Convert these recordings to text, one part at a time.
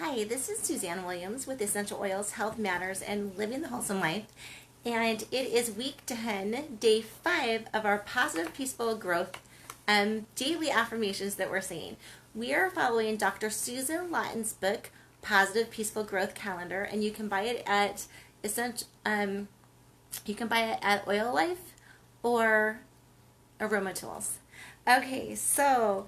Hi, this is Suzanne Williams with Essential Oils, Health Matters, and Living the Wholesome Life. And it is week 10, day 5 of our Positive Peaceful Growth daily affirmations that we're saying. We are following Dr. Susan Lawton's book, Positive Peaceful Growth Calendar, and you can buy it at Oil Life or Aroma Tools. Okay, so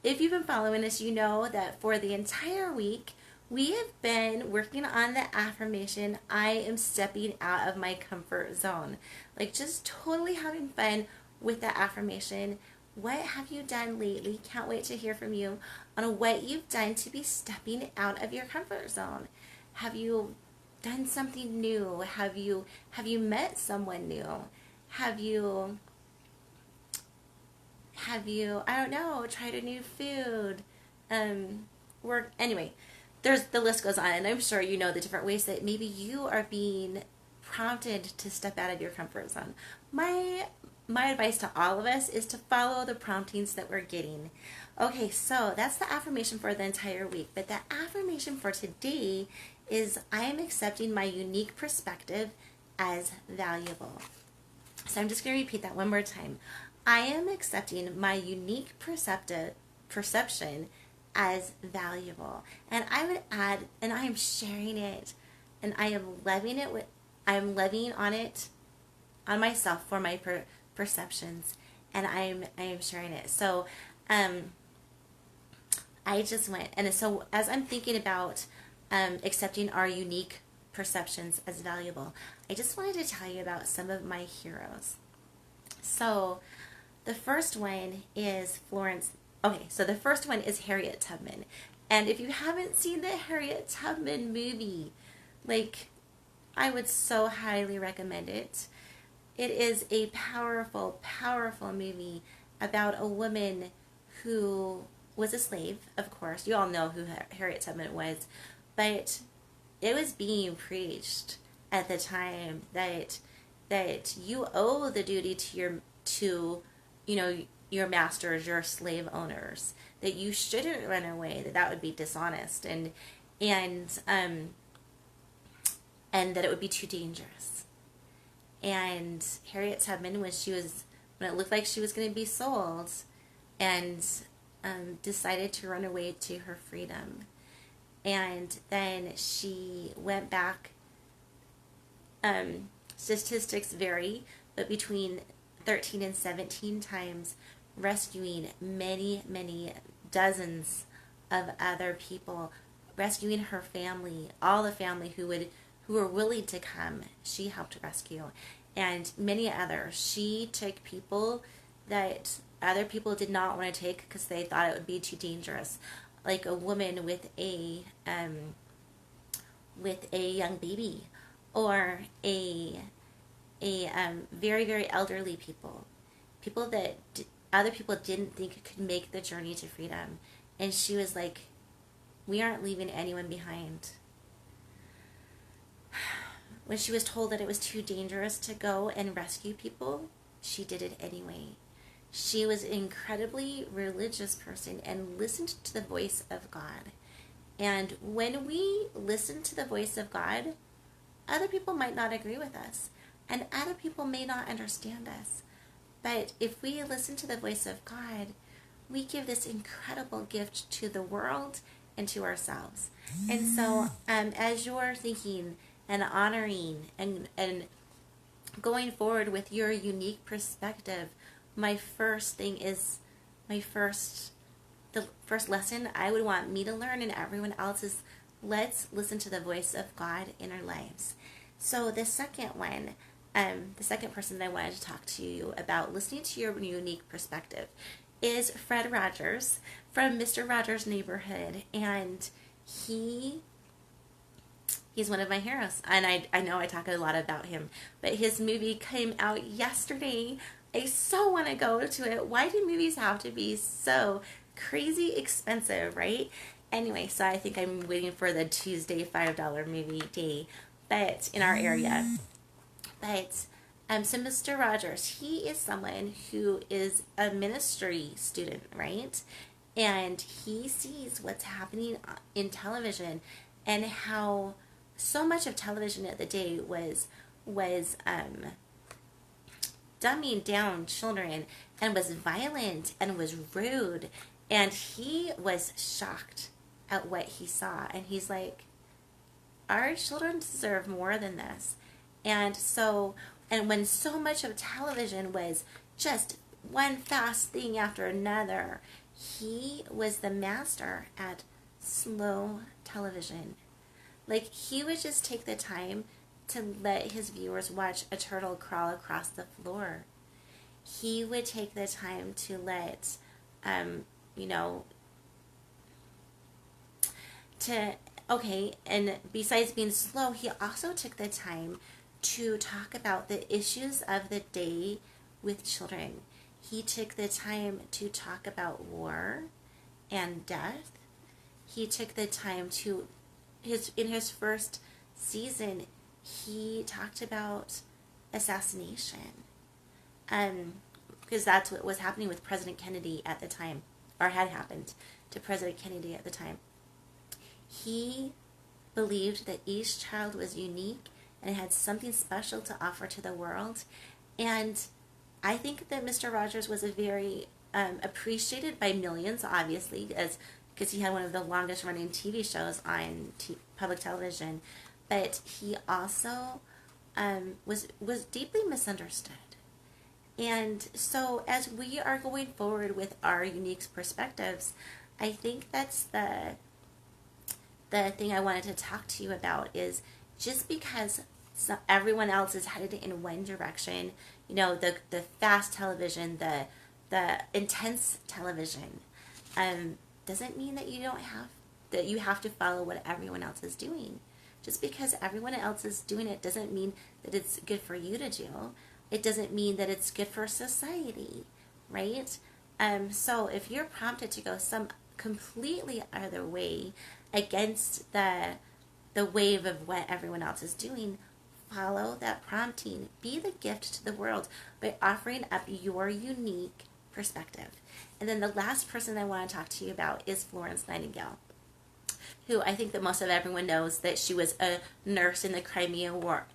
if you've been following us, you know that for the entire week, we have been working on the affirmation, I am stepping out of my comfort zone. Like just totally having fun with that affirmation. What have you done lately? Can't wait to hear from you on what you've done to be stepping out of your comfort zone. Have you done something new? Have you met someone new? Have you I don't know, tried a new food? Anyway, the list goes on, and I'm sure you know the different ways that maybe you are being prompted to step out of your comfort zone. My advice to all of us is to follow the promptings that we're getting. Okay, so that's the affirmation for the entire week. But the affirmation for today is I am accepting my unique perspective as valuable. So I'm just going to repeat that one more time. I am accepting my unique perception as valuable. And I would add, and I am sharing it, and I am loving it I am loving on it, on myself for my perceptions, and I am sharing it. So, I just went, and so as I'm thinking about accepting our unique perceptions as valuable, I just wanted to tell you about some of my heroes. So, the first one is the first one is Harriet Tubman. And if you haven't seen the Harriet Tubman movie, I would so highly recommend it. It is a powerful, powerful movie about a woman who was a slave, of course. You all know who Harriet Tubman was. But it was being preached at the time that you owe the duty to your masters, your slave owners, that you shouldn't run away, that would be dishonest, and that it would be too dangerous. And Harriet Tubman, when it looked like she was going to be sold, and decided to run away to her freedom. And then she went back. Statistics vary, but between 13 and 17 times, rescuing many, many dozens of other people, rescuing her family, all the family who were willing to come. She helped rescue, and many others. She took people that other people did not want to take because they thought it would be too dangerous, like a woman with a young baby, or a very, very elderly people that other people didn't think could make the journey to freedom. And she was like, we aren't leaving anyone behind. When she was told that it was too dangerous to go and rescue people, she did it anyway. She was an incredibly religious person and listened to the voice of God. And when we listen to the voice of God, other people might not agree with us, and other people may not understand us. But if we listen to the voice of God, we give this incredible gift to the world and to ourselves. And so as you're thinking and honoring and going forward with your unique perspective, the first lesson I would want me to learn and everyone else is, let's listen to the voice of God in our lives. So the second one, the second person that I wanted to talk to you about listening to your unique perspective is Fred Rogers from Mr. Rogers' Neighborhood. And he's one of my heroes. And I know I talk a lot about him, but his movie came out yesterday. I so want to go to it. Why do movies have to be so crazy expensive, right? Anyway, so I think I'm waiting for the Tuesday $5 movie day, but in our area. But so Mr. Rogers, he is someone who is a ministry student, right? and he sees what's happening in television, and how so much of television at the day was dumbing down children, and was violent, and was rude, and he was shocked at what he saw, and he's like, our children deserve more than this. And when so much of television was just one fast thing after another, he was the master at slow television. Like, he would just take the time to let his viewers watch a turtle crawl across the floor. He would take the time to let, you know, and besides being slow, he also took the time to talk about the issues of the day with children. He took the time to talk about war and death. He took the time to, in his first season, he talked about assassination. Because that's what was happening with President Kennedy at the time, or had happened to President Kennedy at the time. He believed that each child was unique and had something special to offer to the world. And I think that Mr. Rogers was a very appreciated by millions, obviously, because he had one of the longest running TV shows on public television. But he also was deeply misunderstood. And so as we are going forward with our unique perspectives, I think that's the thing I wanted to talk to you about, is just because everyone else is headed in one direction, you know, the fast television, the intense television, doesn't mean that you have to follow what everyone else is doing. Just because everyone else is doing it doesn't mean that it's good for you to do. It doesn't mean that it's good for society, right? So if you're prompted to go some completely other way against the wave of what everyone else is doing, follow that prompting. Be the gift to the world by offering up your unique perspective. And then the last person I want to talk to you about is Florence Nightingale, who I think that most of everyone knows that she was a nurse in the Crimean War,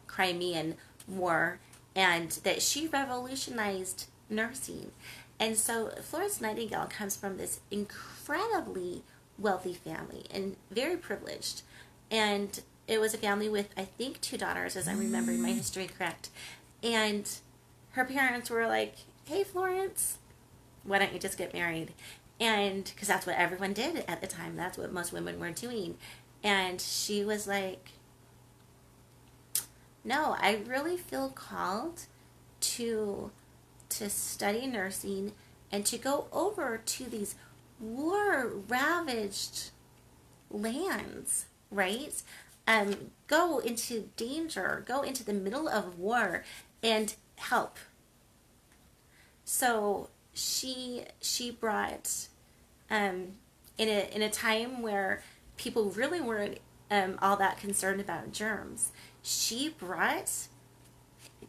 and that she revolutionized nursing. And so Florence Nightingale comes from this incredibly wealthy family and very privileged. And it was a family with, I think, 2 daughters, as I'm remembering my history correct. And her parents were like, hey, Florence, why don't you just get married? And because that's what everyone did at the time. That's what most women were doing. And she was like, no, I really feel called to study nursing and to go over to these war-ravaged lands, right? Go into danger, go into the middle of war and help. So she brought, in a time where people really weren't all that concerned about germs, she brought,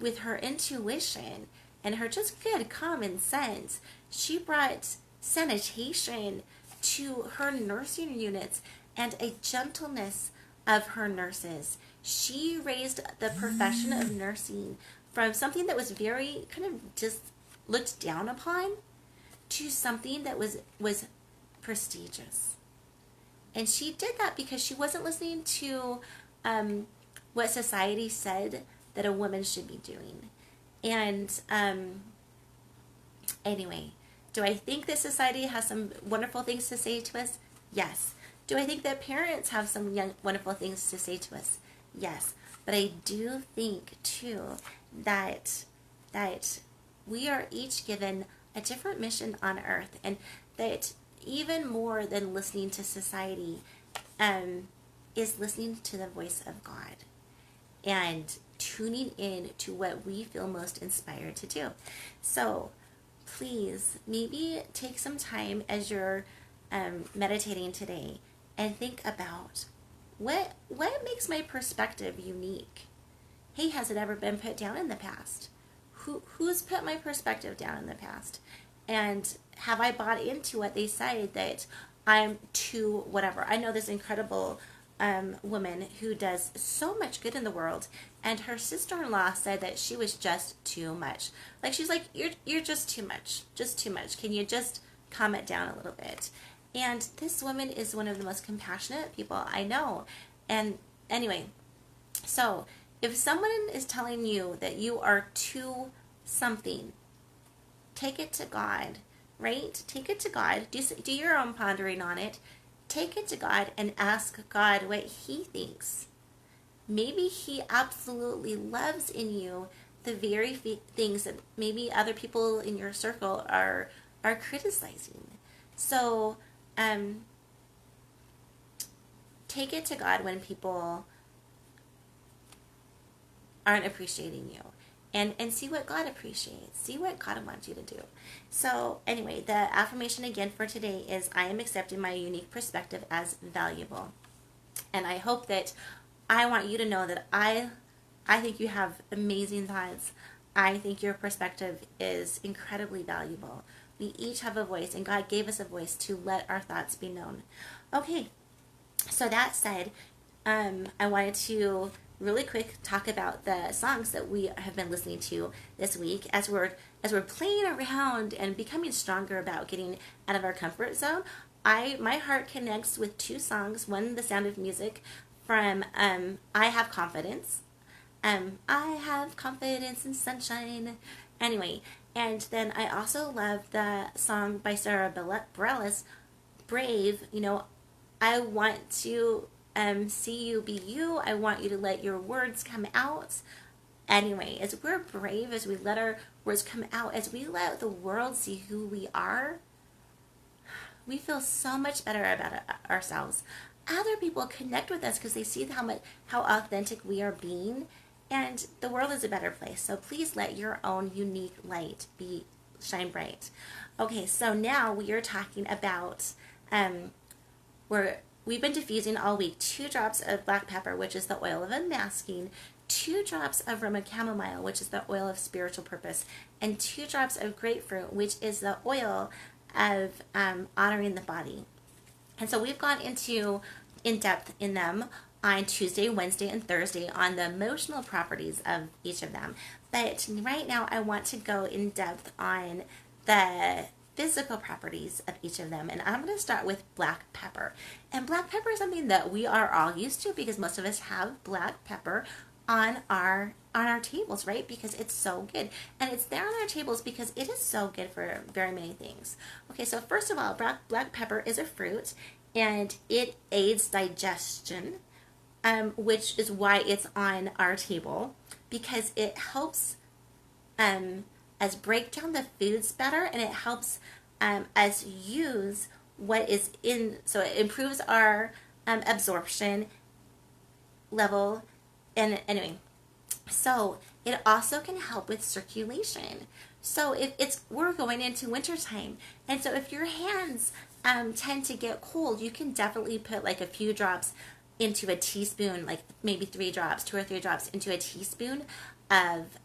with her intuition and her just good common sense, she brought sanitation to her nursing units and a gentleness of her nurses. She raised the profession of nursing from something that was very kind of just looked down upon to something that was prestigious. And she did that because she wasn't listening to what society said that a woman should be doing. And anyway, do I think that society has some wonderful things to say to us? Yes. Do I think that parents have some wonderful things to say to us? Yes. But I do think, too, that we are each given a different mission on earth, and that even more than listening to society is listening to the voice of God and tuning in to what we feel most inspired to do. So please, maybe take some time as you're meditating today and think about what makes my perspective unique. Hey, has it ever been put down in the past? Who's put my perspective down in the past? And have I bought into what they say that I'm too whatever? I know this incredible woman who does so much good in the world, and her sister-in-law said that she was just too much. Like she's like, you're just too much, just too much. Can you just calm it down a little bit? And this woman is one of the most compassionate people I know. And anyway, so if someone is telling you that you are too something, take it to God, right? Take it to God. Do your own pondering on it. Take it to God and ask God what He thinks. Maybe He absolutely loves in you the very things that maybe other people in your circle are criticizing. So take it to God when people aren't appreciating you. And see what God appreciates. See what God wants you to do. So anyway, the affirmation again for today is I am accepting my unique perspective as valuable. And I hope that I want you to know that I think you have amazing thoughts. I think your perspective is incredibly valuable. We each have a voice, and God gave us a voice to let our thoughts be known. Okay, so that said, I wanted to really quick talk about the songs that we have been listening to this week as we're playing around and becoming stronger about getting out of our comfort zone. My heart connects with two songs. One, The Sound of Music from I Have Confidence. I have confidence in sunshine. Anyway, and then I also love the song by Sarah Bareilles, Brave. You know, I want to see you be you. I want you to let your words come out. Anyway, as we're brave, as we let our words come out, as we let the world see who we are, we feel so much better about ourselves. Other people connect with us because they see how authentic we are being, and the world is a better place. So please let your own unique light shine bright. Okay, so now we are talking about we've been diffusing all week 2 drops of black pepper, which is the oil of unmasking, 2 drops of Roman chamomile, which is the oil of spiritual purpose, and 2 drops of grapefruit, which is the oil of honoring the body. And so we've gone in depth in them on Tuesday, Wednesday, and Thursday on the emotional properties of each of them. But right now I want to go in depth on the physical properties of each of them. And I'm going to start with black pepper. And black pepper is something that we are all used to because most of us have black pepper on our tables, right? Because it's so good. And it's there on our tables because it is so good for very many things. Okay, so first of all, black pepper is a fruit and it aids digestion, which is why it's on our table, because it helps us break down the foods better, and it helps us use what is in, so it improves our absorption level. And anyway, so it also can help with circulation. So if we're going into wintertime, and so if your hands tend to get cold, you can definitely put like a few drops into a teaspoon, like maybe 3 drops, 2 or 3 drops into a teaspoon of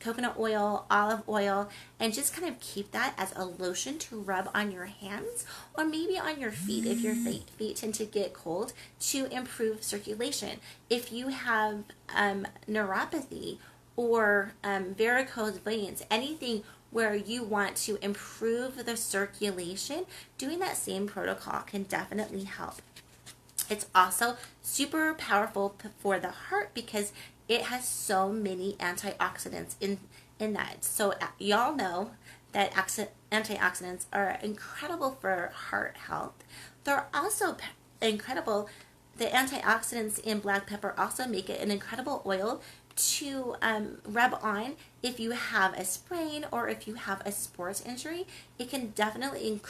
coconut oil, olive oil, and just kind of keep that as a lotion to rub on your hands or maybe on your feet if your feet tend to get cold, to improve circulation. If you have neuropathy or varicose veins, anything where you want to improve the circulation, doing that same protocol can definitely help. It's also super powerful for the heart because it has so many antioxidants in that. So y'all know that antioxidants are incredible for heart health. They're also incredible. The antioxidants in black pepper also make it an incredible oil to rub on if you have a sprain or if you have a sports injury. It can definitely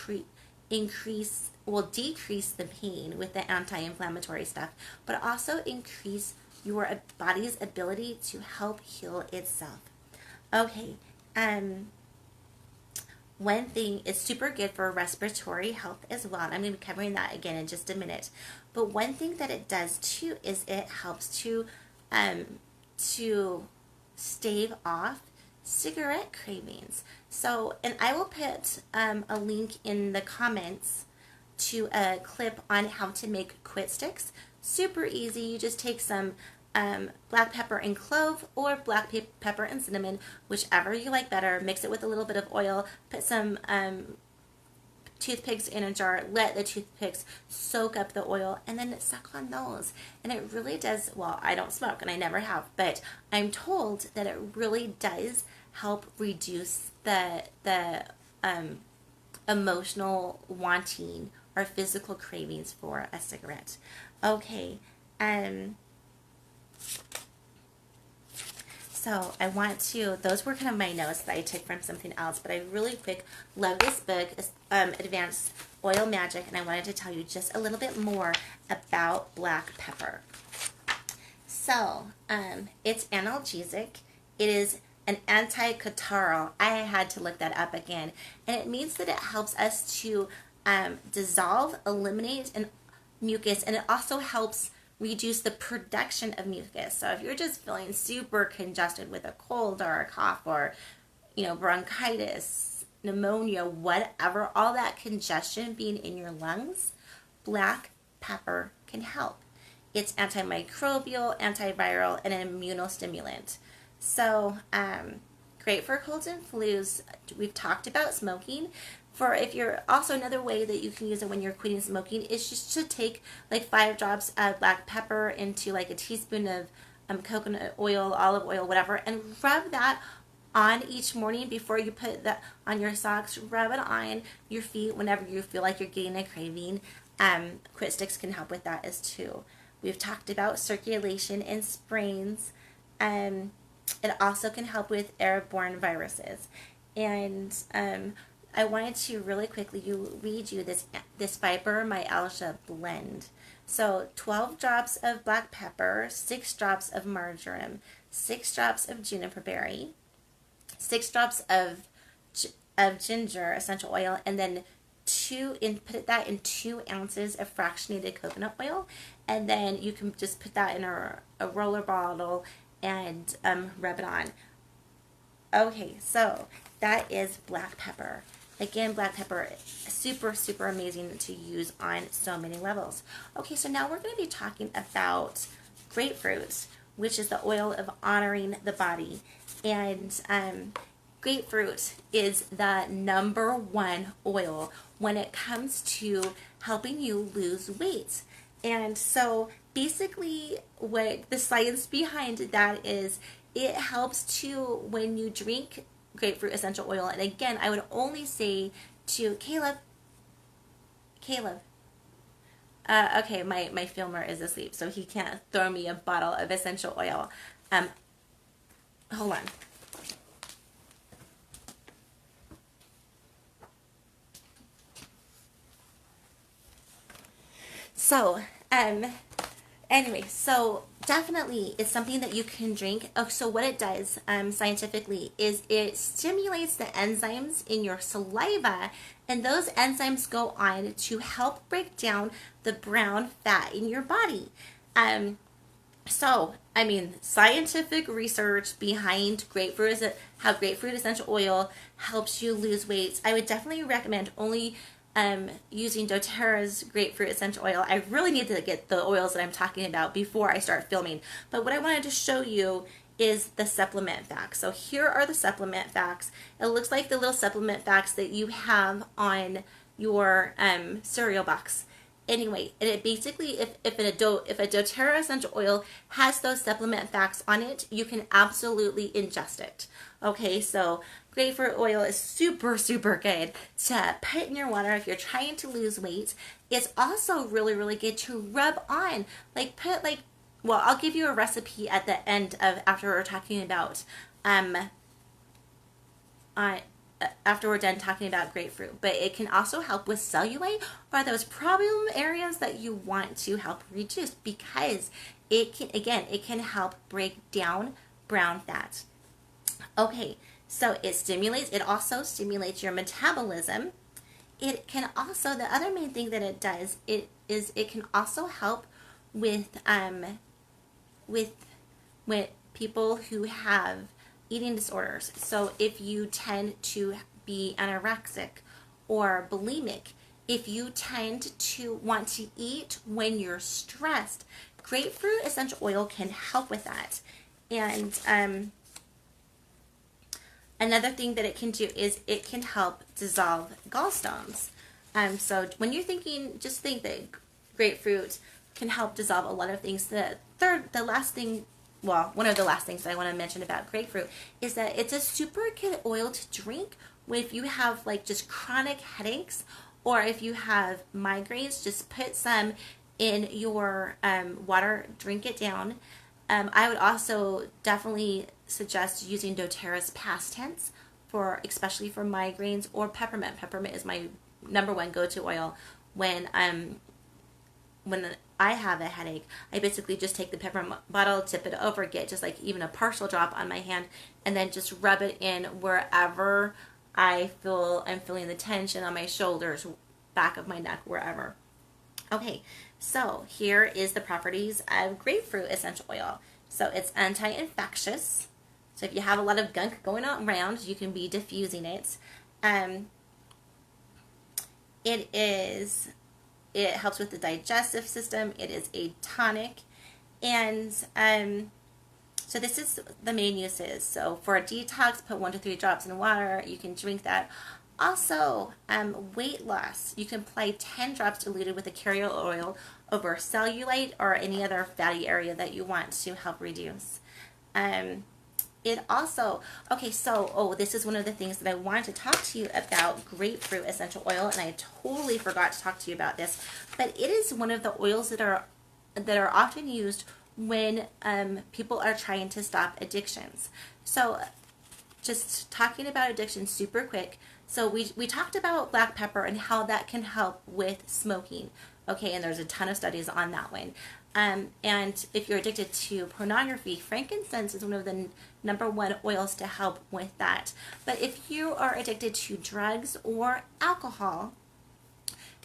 decrease the pain with the anti-inflammatory stuff, but also increase your body's ability to help heal itself. Okay, one thing is super good for respiratory health as well, and I'm going to be covering that again in just a minute. But one thing that it does too is it helps to stave off cigarette cravings. So, and I will put a link in the comments to a clip on how to make quit sticks. Super easy. You just take some black pepper and clove, or black pepper and cinnamon, whichever you like better. Mix it with a little bit of oil. Put some toothpicks in a jar, let the toothpicks soak up the oil, and then suck on those. And it really does, well, I don't smoke and I never have, but I'm told that it really does help reduce the emotional wanting or physical cravings for a cigarette. Okay, so I want to, those were kind of my notes that I took from something else, but I really quick love this book, Advanced Oil Magic, and I wanted to tell you just a little bit more about black pepper. So, it's analgesic. It is an anti-catarrhal. I had to look that up again. And it means that it helps us to dissolve, eliminate mucus, and it also helps reduce the production of mucus. So if you're just feeling super congested with a cold or a cough or, bronchitis, pneumonia, whatever, all that congestion being in your lungs, black pepper can help. It's antimicrobial, antiviral, and an immunostimulant. So, great for colds and flus. We've talked about smoking. For if you're also, another way that you can use it when you're quitting smoking is just to take like 5 drops of black pepper into like a teaspoon of coconut oil, olive oil, whatever, and rub that on each morning before you put that on your socks. Rub it on your feet whenever you feel like you're getting a craving. Quit sticks can help with that as too. We've talked about circulation and sprains. It also can help with airborne viruses. And I wanted to really quickly read you this fibromyalgia blend. So 12 drops of black pepper, 6 drops of marjoram, 6 drops of juniper berry, 6 drops of ginger essential oil, and then put that in 2 ounces of fractionated coconut oil, and then you can just put that in a roller bottle and rub it on. Okay, so that is black pepper. Again, black pepper, super, super amazing to use on so many levels. Okay, so now we're going to be talking about grapefruit, which is the oil of honoring the body. And grapefruit is the #1 oil when it comes to helping you lose weight. And so basically what the science behind that is, it helps to, when you drink grapefruit essential oil, and again, I would only say to Caleb, okay, my filmer is asleep, so he can't throw me a bottle of essential oil. Hold on. So, anyway, so definitely it's something that you can drink. Oh, so what it does scientifically is it stimulates the enzymes in your saliva, and those enzymes go on to help break down the brown fat in your body. So, I mean, scientific research behind grapefruit is how grapefruit essential oil helps you lose weight. I would definitely recommend only using doTERRA's grapefruit essential oil. I really need to get the oils that I'm talking about before I start filming. But what I wanted to show you is the supplement facts. So here are the supplement facts. It looks like the little supplement facts that you have on your cereal box. Anyway, and it basically, if a doTERRA essential oil has those supplement facts on it, you can absolutely ingest it. Okay, so grapefruit oil is super, super good to put in your water if you're trying to lose weight. It's also really, really good to rub on. Well, I'll give you a recipe at the end of, after we're talking about, after we're done talking about grapefruit. But it can also help with cellulite, or those problem areas that you want to help reduce, because it can help break down brown fat. Okay, so it also stimulates your metabolism. It can also, the other main thing that it does, it can also help with people who have eating disorders. So if you tend to be anorexic or bulimic, if you tend to want to eat when you're stressed, grapefruit essential oil can help with that. And another thing that it can do is it can help dissolve gallstones. So when you're thinking, just think that grapefruit can help dissolve a lot of things. The last thing, well, one of the last things that I want to mention about grapefruit is that it's a super good oil to drink if you have like just chronic headaches, or if you have migraines. Just put some in your water, drink it down. I would also definitely suggest using doTERRA's past tense for, especially for migraines, or peppermint. Peppermint is my number one go-to oil when I have a headache. I basically just take the peppermint bottle, tip it over, get just like even a partial drop on my hand, and then just rub it in wherever I feel I'm feeling the tension on my shoulders, back of my neck, wherever. Okay, so here is the properties of grapefruit essential oil. So it's anti-infectious. So if you have a lot of gunk going on around, you can be diffusing it. It helps with the digestive system. It is a tonic. And so this is the main uses. So for a detox, put 1 to 3 drops in water. You can drink that. Also, weight loss. You can apply 10 drops diluted with a carrier oil over cellulite or any other fatty area that you want to help reduce. It also, this is one of the things that I wanted to talk to you about, grapefruit essential oil, and I totally forgot to talk to you about this, but it is one of the oils that are often used when people are trying to stop addictions. So just talking about addiction super quick. So we talked about black pepper and how that can help with smoking. Okay, and there's a ton of studies on that one. And if you're addicted to pornography, frankincense is one of the number one oils to help with that. But if you are addicted to drugs or alcohol,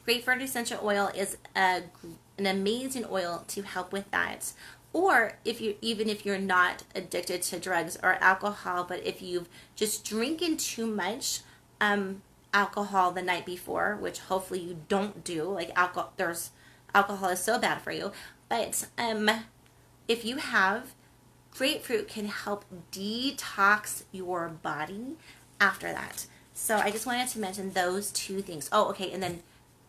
grapefruit essential oil is an amazing oil to help with that. Or even if you're not addicted to drugs or alcohol, but if you've just drinking too much alcohol the night before, which hopefully you don't do, like alcohol is so bad for you. But if you have, grapefruit can help detox your body after that. So I just wanted to mention those two things. Oh, okay, and then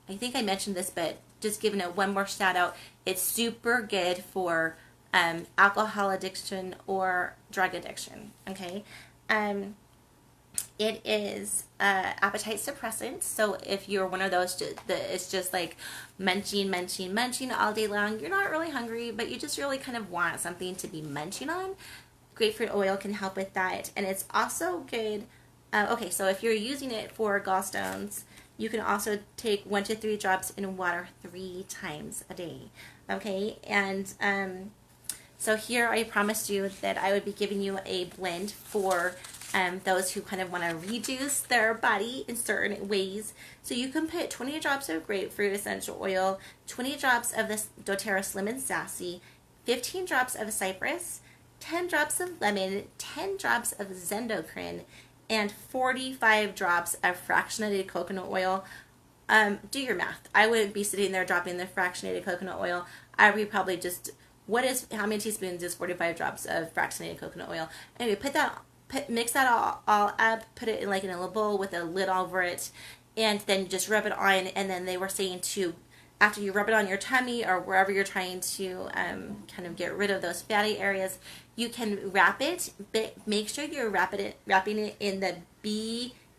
I think I mentioned this, but just giving it one more shout out. It's super good for alcohol addiction or drug addiction. Okay. It is appetite suppressant. So if you're one of those that it's just like munching all day long, you're not really hungry, but you just really kind of want something to be munching on, grapefruit oil can help with that. And it's also good. So if you're using it for gallstones, you can also take 1 to 3 drops in water 3 times a day. Okay, and so here I promised you that I would be giving you a blend for those who kind of want to reduce their body in certain ways. So you can put 20 drops of grapefruit essential oil, 20 drops of this doTERRA Slim and Sassy, 15 drops of cypress, 10 drops of lemon, 10 drops of zendocrine, and 45 drops of fractionated coconut oil. Do your math. I wouldn't be sitting there dropping the fractionated coconut oil. I would probably just, how many teaspoons is 45 drops of fractionated coconut oil? Anyway, mix that all up, put it in a little bowl with a lid over it, and then just rub it on. And then they were saying after you rub it on your tummy or wherever you're trying to kind of get rid of those fatty areas, you can wrap it, but make sure you're wrapping it in the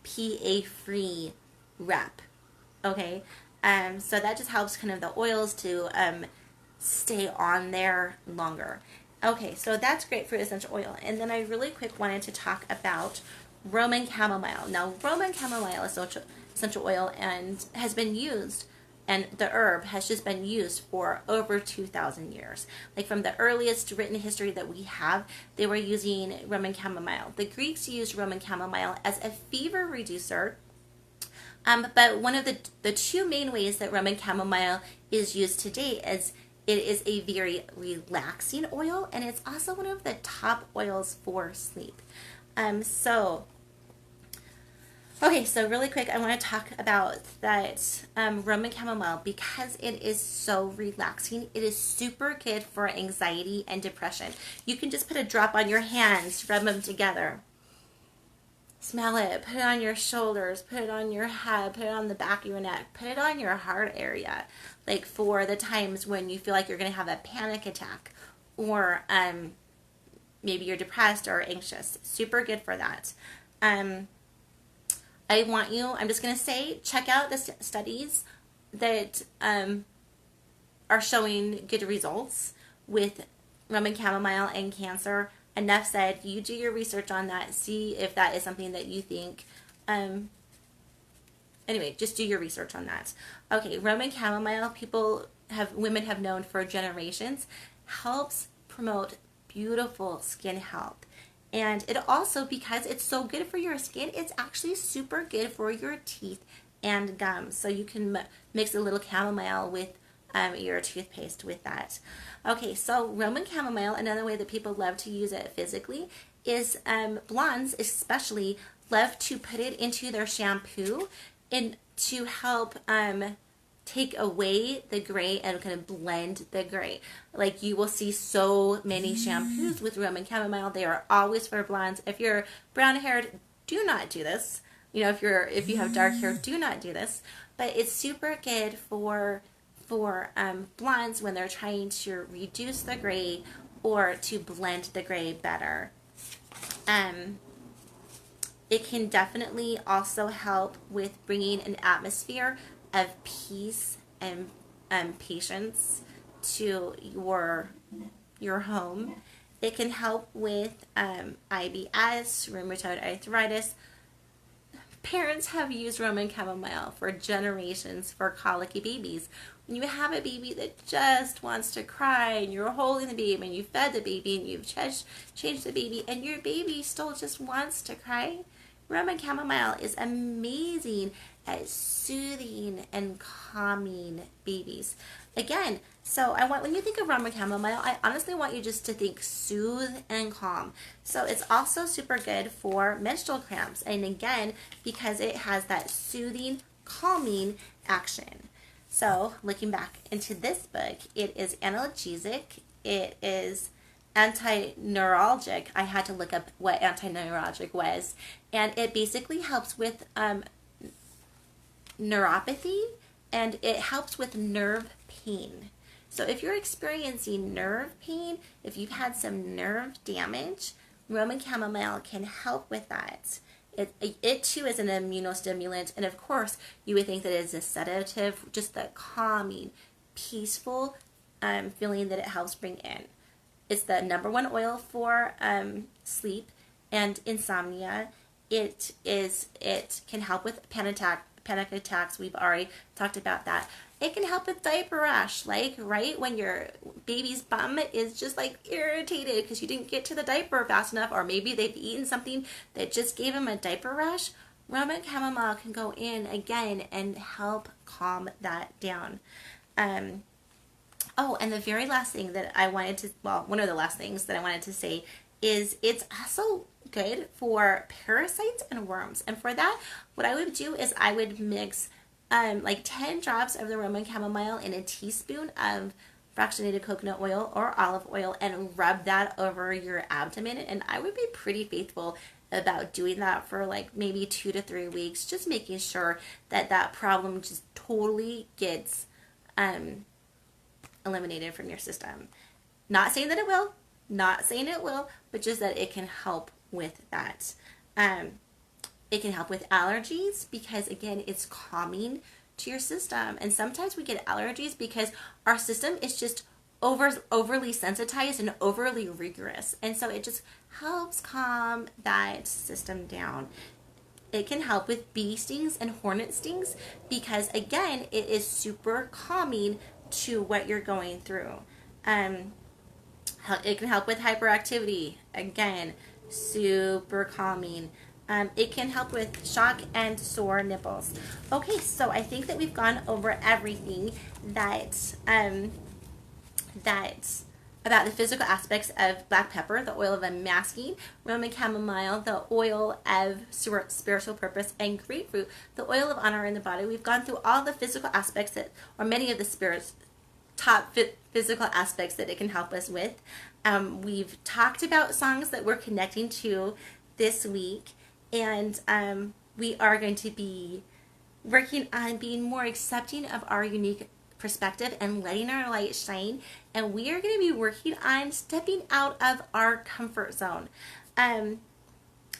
BPA-free wrap. Okay, so that just helps kind of the oils to stay on there longer. Okay, so that's grapefruit essential oil. And then I really quick wanted to talk about Roman chamomile. Now, Roman chamomile essential oil has been used, and the herb has just been used for over 2,000 years. Like from the earliest written history that we have, they were using Roman chamomile. The Greeks used Roman chamomile as a fever reducer. But one of the two main ways that Roman chamomile is used today is it is a very relaxing oil, and it's also one of the top oils for sleep. So okay, so really quick, I want to talk about that Roman chamomile because it is so relaxing. It is super good for anxiety and depression. You can just put a drop on your hands, rub them together, smell it, put it on your shoulders, put it on your head, put it on the back of your neck, put it on your heart area, like for the times when you feel like you're going to have a panic attack or maybe you're depressed or anxious. Super good for that. I'm just going to say, check out the studies that are showing good results with Roman chamomile and cancer. Enough said. You do your research on that. See if that is something that you think. Anyway, just do your research on that. Okay, Roman chamomile, women have known for generations, helps promote beautiful skin health. And it also, because it's so good for your skin, it's actually super good for your teeth and gums. So you can mix a little chamomile with your toothpaste with that. Okay, so Roman chamomile, another way that people love to use it physically is blondes especially love to put it into their shampoo and to help take away the gray and kind of blend the gray. Like you will see so many shampoos with Roman chamomile. They are always for blondes. If you're brown haired, do not do this. You know, if you have dark hair, do not do this. But it's super good for blondes when they're trying to reduce the gray or to blend the gray better. It can definitely also help with bringing an atmosphere of peace and patience to your home. It can help with IBS, rheumatoid arthritis. Parents have used Roman chamomile for generations for colicky babies. When you have a baby that just wants to cry and you're holding the baby and you fed the baby and you've changed the baby and your baby still just wants to cry, Roman chamomile is amazing at soothing and calming babies. Again, so when you think of Roman chamomile, I honestly want you just to think soothe and calm. So it's also super good for menstrual cramps. And again, because it has that soothing, calming action. So looking back into this book, it is analgesic. It is anti-neuralgic. I had to look up what anti-neuralgic was. And it basically helps with neuropathy, and it helps with nerve pain. So if you're experiencing nerve pain, if you've had some nerve damage, Roman chamomile can help with that. It too is an immunostimulant, and of course you would think that it's a sedative, just the calming, peaceful feeling that it helps bring in. It's the number one oil for sleep and insomnia. It can help with panic attacks. We've already talked about that. It can help with diaper rash, like right when your baby's bum is just like irritated because you didn't get to the diaper fast enough, or maybe they've eaten something that just gave them a diaper rash. Roman chamomile can go in again and help calm that down. Oh, and the very last thing that one of the last things that I wanted to say is it's also good for parasites and worms. And for that, what I would do is I would mix like 10 drops of the Roman chamomile in a teaspoon of fractionated coconut oil or olive oil and rub that over your abdomen. And I would be pretty faithful about doing that for like maybe 2 to 3 weeks, just making sure that problem just totally gets eliminated from your system. Not saying that it will, but just that it can help with that. It can help with allergies because, again, it's calming to your system. And sometimes we get allergies because our system is just overly sensitized and overly rigorous. And so it just helps calm that system down. It can help with bee stings and hornet stings because, again, it is super calming to what you're going through. It can help with hyperactivity. Again, super calming. It can help with shock and sore nipples. Okay, so I think that we've gone over everything that about the physical aspects of black pepper, the oil of unmasking, Roman chamomile, the oil of spiritual purpose, and grapefruit, the oil of honor in the body. We've gone through all the physical aspects that, or many of the spirit's top physical aspects that it can help us with. We've talked about songs that we're connecting to this week, and we are going to be working on being more accepting of our unique perspective and letting our light shine. And we are going to be working on stepping out of our comfort zone.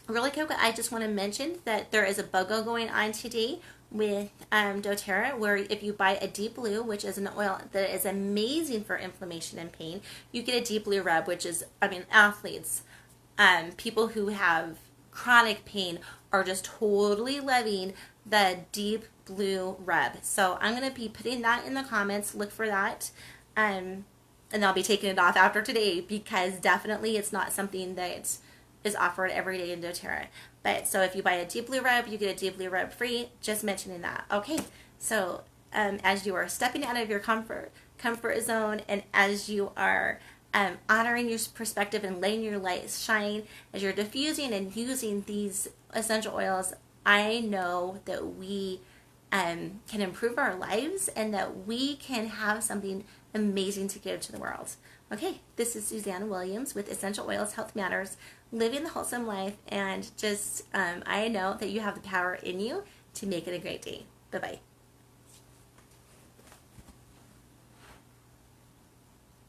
Really quick, I just want to mention that there is a BOGO going on today with doTERRA, where if you buy a deep blue, which is an oil that is amazing for inflammation and pain, you get a deep blue rub, which is, athletes, people who have chronic pain are just totally loving the deep blue rub. So I'm going to be putting that in the comments. Look for that. And I'll be taking it off after today, because definitely it's not something that is offered every day in doTERRA. But so if you buy a deep blue rub, you get a deep blue rub free. Just mentioning that. Okay. So as you are stepping out of your comfort zone, and as you are honoring your perspective and letting your light shine, as you're diffusing and using these essential oils, I know that we can improve our lives and that we can have something amazing to give to the world. Okay, this is Suzanne Williams with Essential Oils Health Matters, living the wholesome life, and just I know that you have the power in you to make it a great day. Bye-bye.